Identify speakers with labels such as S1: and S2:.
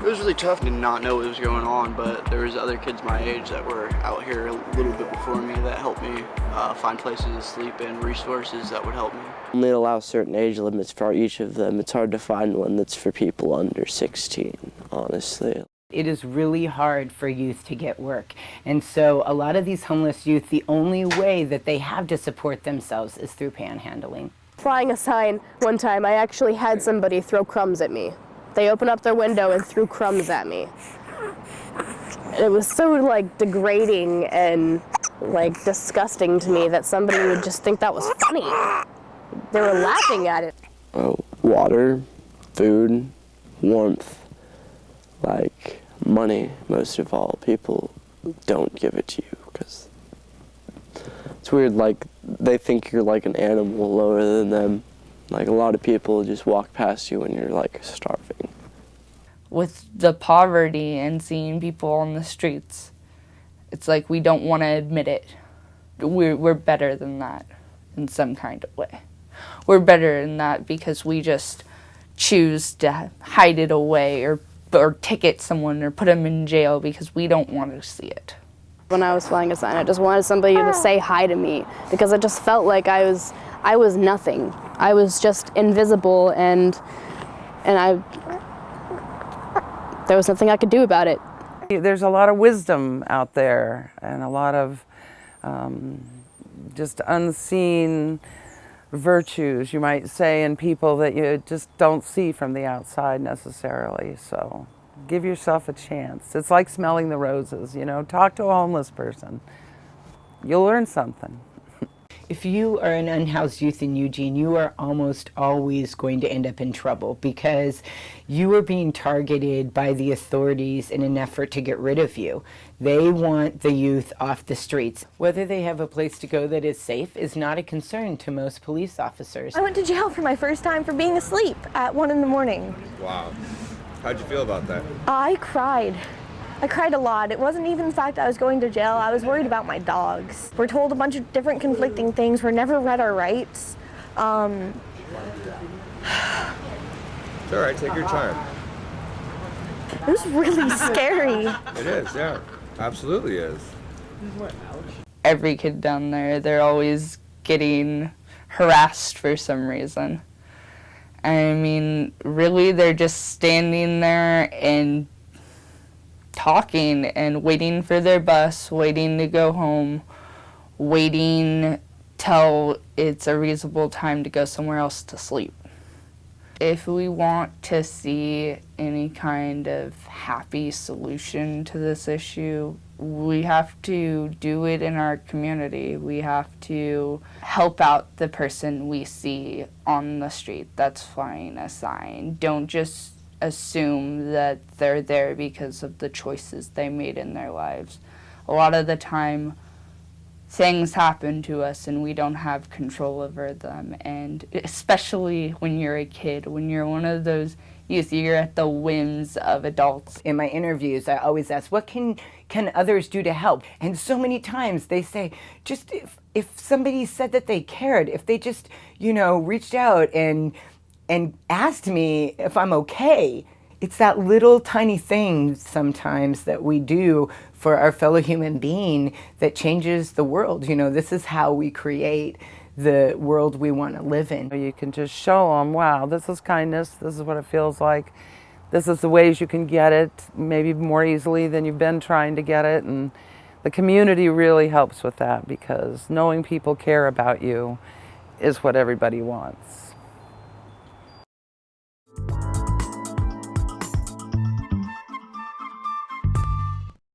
S1: was really tough to not know what was going on, but there was other kids my age that were out here a little bit before me that helped me find places to sleep and resources that would help me.
S2: Only allow certain age limits for each of them. It's hard to find one that's for people under 16, honestly.
S3: It is really hard for youth to get work. And so a lot of these homeless youth, the only way that they have to support themselves is through panhandling.
S4: Flying a sign one time, I actually had somebody throw crumbs at me. They opened up their window and threw crumbs at me. And it was so degrading and disgusting to me that somebody would just think that was funny. They were laughing at it.
S2: Water, food, warmth, money, most of all. People don't give it to you because it's weird, they think you're like an animal lower than them. A lot of people just walk past you when you're starving.
S5: With the poverty and seeing people on the streets, it's like we don't want to admit it. We're better than that in some kind of way. We're better than that because we just choose to hide it away or ticket someone or put them in jail because we don't want to see it.
S4: When I was flying a sign, I just wanted somebody to say hi to me because I just felt like I was nothing. I was just invisible and there was nothing I could do about it.
S6: There's a lot of wisdom out there and a lot of just unseen virtues, you might say, in people that you just don't see from the outside necessarily. So give yourself a chance. It's like smelling the roses, talk to a homeless person. You'll learn something.
S3: If you are an unhoused youth in Eugene, you are almost always going to end up in trouble because you are being targeted by the authorities in an effort to get rid of you. They want the youth off the streets. Whether they have a place to go that is safe is not a concern to most police officers.
S7: I went to jail for my first time for being asleep at 1 in the morning.
S8: Wow. How'd you feel about that?
S7: I cried. I cried a lot. It wasn't even the fact I was going to jail. I was worried about my dogs. We're told a bunch of different conflicting things. We're never read our rights.
S8: It's all right. Take your time.
S7: It was really scary.
S8: It is, yeah. Absolutely is.
S5: Every kid down there, they're always getting harassed for some reason. I mean, really, they're just standing there and talking and waiting for their bus, waiting to go home, waiting till it's a reasonable time to go somewhere else to sleep. If we want to see any kind of happy solution to this issue, we have to do it in our community. We have to help out the person we see on the street that's flying a sign. Don't just assume that they're there because of the choices they made in their lives. A lot of the time, things happen to us and we don't have control over them, and especially when you're a kid, when you're one of those youth, you're at the whims of adults.
S3: In my interviews, I always ask, what can others do to help? And so many times they say, just if somebody said that they cared, if they just, reached out and asked me if I'm okay. It's that little tiny thing sometimes that we do for our fellow human being that changes the world. This is how we create the world we want to live in.
S6: You can just show them, wow, this is kindness, this is what it feels like, this is the ways you can get it, maybe more easily than you've been trying to get it. And the community really helps with that because knowing people care about you is what everybody wants.